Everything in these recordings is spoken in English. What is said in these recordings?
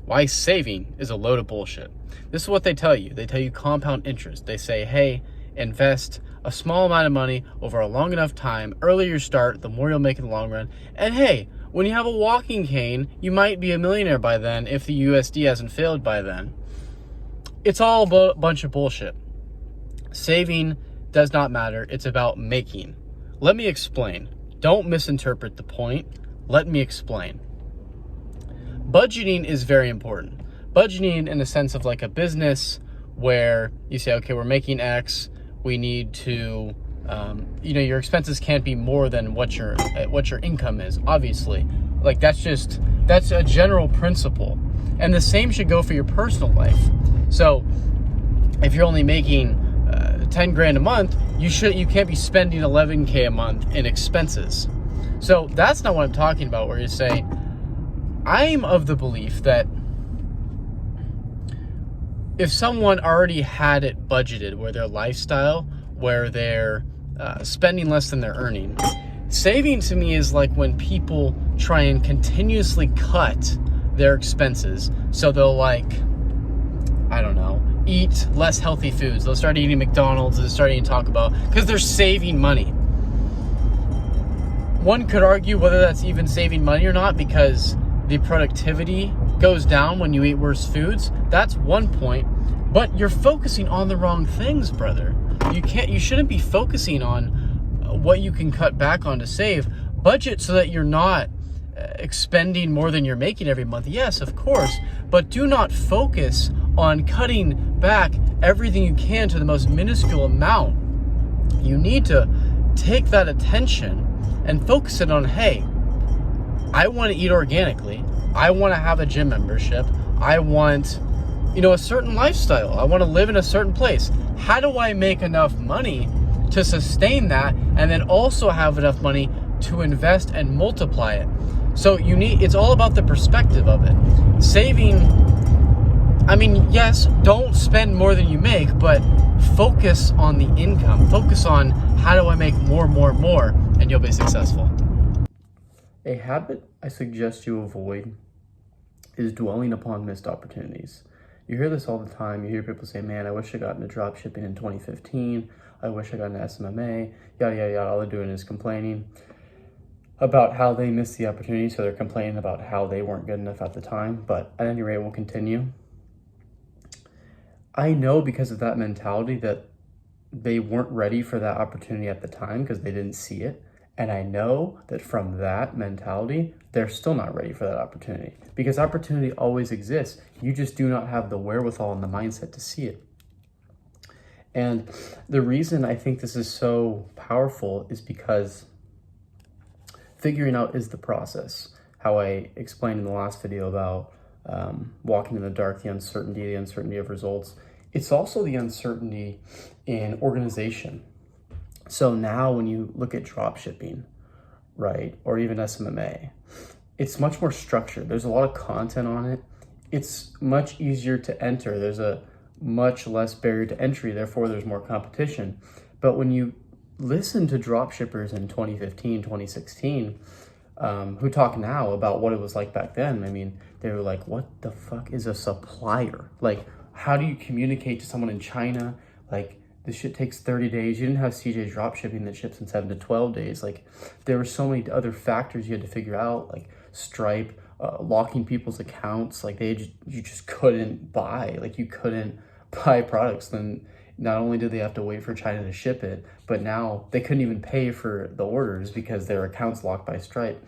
why saving is a load of bullshit. This is what they tell you. They tell you compound interest. They say, hey, invest a small amount of money over a long enough time. Earlier you start, the more you'll make in the long run. And hey, when you have a walking cane, you might be a millionaire by then if the USD hasn't failed by then. It's all a bunch of bullshit. Saving does not matter. It's about making. Let me explain. Don't misinterpret the point. Let me explain. Budgeting is very important. Budgeting in the sense of like a business where you say, okay, we're making X. We need to, your expenses can't be more than what your income is, obviously. Like that's a general principle. And the same should go for your personal life. So if you're only making 10 grand a month, you can't be spending 11K a month in expenses. So that's not what I'm talking about, where you say, I'm of the belief that if someone already had it budgeted, where their lifestyle, where they're spending less than they're earning, saving to me is like when people try and continuously cut their expenses. So they'll eat less healthy foods. They'll start eating McDonald's, they'll start eating Taco Bell, because they're saving money. One could argue whether that's even saving money or not, because the productivity goes down when you eat worse foods. That's one point, but you're focusing on the wrong things, brother. You shouldn't be focusing on what you can cut back on to save. Budget so that you're not expending more than you're making every month. Yes, of course, but do not focus on cutting back everything you can to the most minuscule amount. You need to take that attention and focus it on, hey, I want to eat organically. I want to have a gym membership. I want, a certain lifestyle. I want to live in a certain place. How do I make enough money to sustain that and then also have enough money to invest and multiply it? So it's all about the perspective of it. Saving, yes, don't spend more than you make, but focus on the income. Focus on how do I make more, and you'll be successful. A habit I suggest you avoid is dwelling upon missed opportunities. You hear this all the time. You hear people say, man, I wish I got into drop shipping in 2015. I wish I got into SMMA, yada, yada, yada. All they're doing is complaining about how they missed the opportunity. So they're complaining about how they weren't good enough at the time. But at any rate, we'll continue. I know because of that mentality that they weren't ready for that opportunity at the time because they didn't see it. And I know that from that mentality, they're still not ready for that opportunity, because opportunity always exists. You just do not have the wherewithal and the mindset to see it. And the reason I think this is so powerful is because figuring out is the process. How I explained in the last video about walking in the dark, the uncertainty of results. It's also the uncertainty in organization. So now when you look at drop shipping, right, or even SMMA, it's much more structured. There's a lot of content on it. It's much easier to enter. There's a much less barrier to entry. Therefore, there's more competition. But when you listen to drop shippers in 2015, 2016, who talk now about what it was like back then, they were like, what the fuck is a supplier? Like, how do you communicate to someone in China? Like, this shit takes 30 days. You didn't have CJ drop shipping that ships in 7 to 12 days. Like, there were so many other factors you had to figure out, like Stripe, locking people's accounts. Like, you just couldn't buy. Like, you couldn't buy products. Then not only did they have to wait for China to ship it, but now they couldn't even pay for the orders because their accounts locked by Stripe.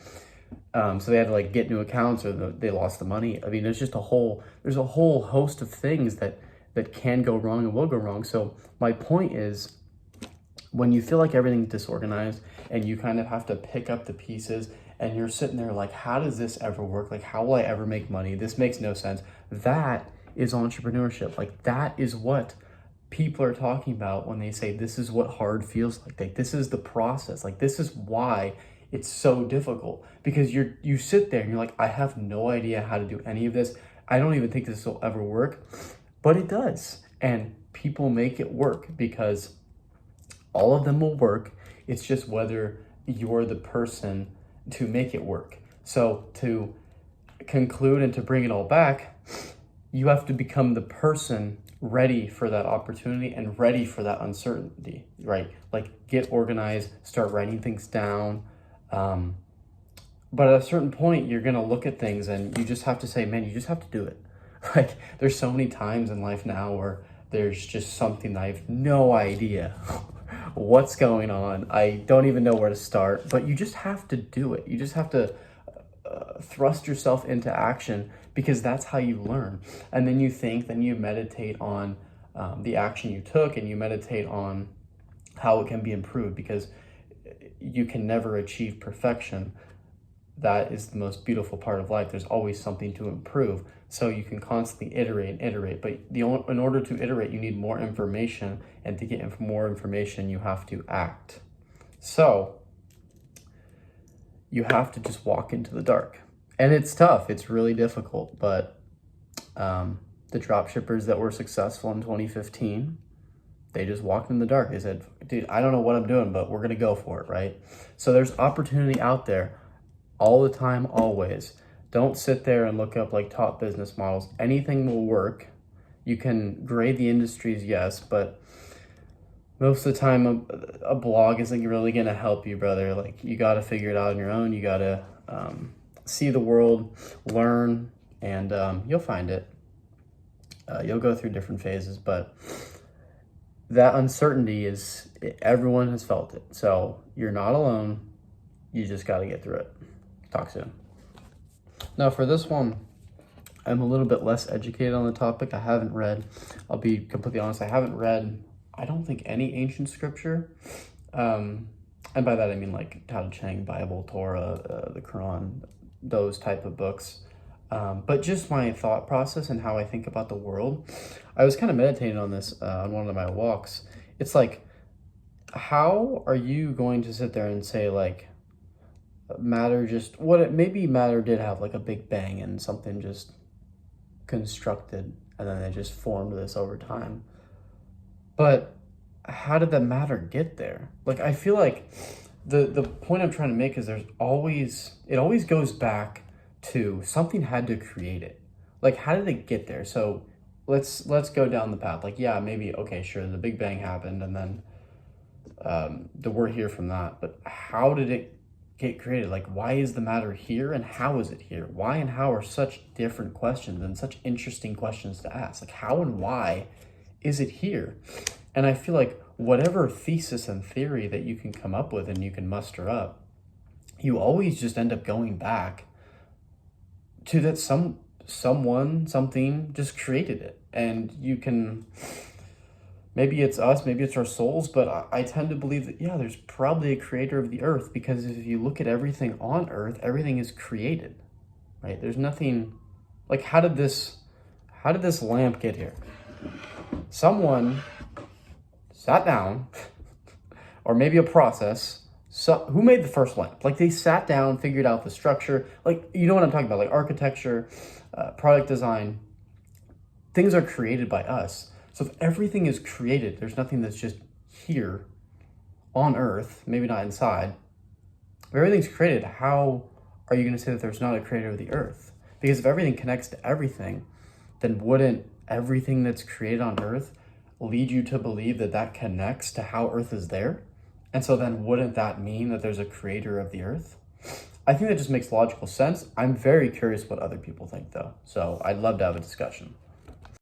So they had to get new accounts, or they lost the money. There's a whole host of things that can go wrong and will go wrong. So my point is, when you feel like everything's disorganized and you kind of have to pick up the pieces and you're sitting there like, how does this ever work? Like, how will I ever make money? This makes no sense. That is entrepreneurship. Like, that is what people are talking about when they say this is what hard feels like. Like, this is the process. Like, this is why it's so difficult, because you sit there and you're like, I have no idea how to do any of this. I don't even think this will ever work, but it does. And people make it work, because all of them will work. It's just whether you're the person to make it work. So to conclude and to bring it all back, you have to become the person ready for that opportunity and ready for that uncertainty, right? Like get organized, start writing things down. But at a certain point, you're going to look at things and you just have to say, man, you just have to do it. Like there's so many times in life now where there's just something that I have no idea what's going on. I don't even know where to start, but you just have to do it. You just have to thrust yourself into action, because that's how you learn. And then you think, then you meditate on the action you took, and you meditate on how it can be improved, because you can never achieve perfection. That is the most beautiful part of life. There's always something to improve. So you can constantly iterate. But in order to iterate, you need more information. And to get more information, you have to act. So you have to just walk into the dark. And it's tough. It's really difficult. But the dropshippers that were successful in 2015, they just walked in the dark. They said, dude, I don't know what I'm doing, but we're going to go for it, right? So there's opportunity out there all the time, always. Don't sit there and look up like top business models. Anything will work. You can grade the industries, yes, but most of the time a blog isn't really going to help you, brother. Like you got to figure it out on your own. You got to see the world, learn, and you'll find it. You'll go through different phases, but that uncertainty everyone has felt it. So you're not alone. You just got to get through it. Talk soon. Now for this one, I'm a little bit less educated on the topic. I'll be completely honest, I haven't read, I don't think, any ancient scripture. And by that I mean like Tao Te Ching, Bible, Torah, the Quran, those type of books. But just my thought process and how I think about the world. I was kind of meditating on this on one of my walks. It's like, how are you going to sit there and say like, matter maybe matter did have like a big bang and something just constructed and then they just formed this over time. But how did that matter get there? Like, I feel like the point I'm trying to make is it always goes back to something had to create it. Like, how did it get there? So let's go down the path. Like, yeah, maybe, okay, sure, the Big Bang happened and then we're here from that. But how did it get created? Like, why is the matter here and how is it here? Why and how are such different questions and such interesting questions to ask. Like, how and why is it here? And I feel like whatever thesis and theory that you can come up with and you can muster up, you always just end up going back to that someone, something just created it. And you can, maybe it's us, maybe it's our souls, but I tend to believe that, yeah, there's probably a creator of the earth, because if you look at everything on earth, everything is created, right? There's nothing, like, how did this lamp get here? Someone sat down, or maybe a process, who made the first lamp? Like, they sat down, figured out the structure, like, you know what I'm talking about, like architecture, product design, things are created by us. So if everything is created, there's nothing that's just here on earth, maybe not inside. If everything's created, how are you going to say that there's not a creator of the earth? Because if everything connects to everything, then wouldn't everything that's created on earth lead you to believe that that connects to how earth is there? And so then wouldn't that mean that there's a creator of the earth? I think that just makes logical sense. I'm very curious what other people think though. So I'd love to have a discussion.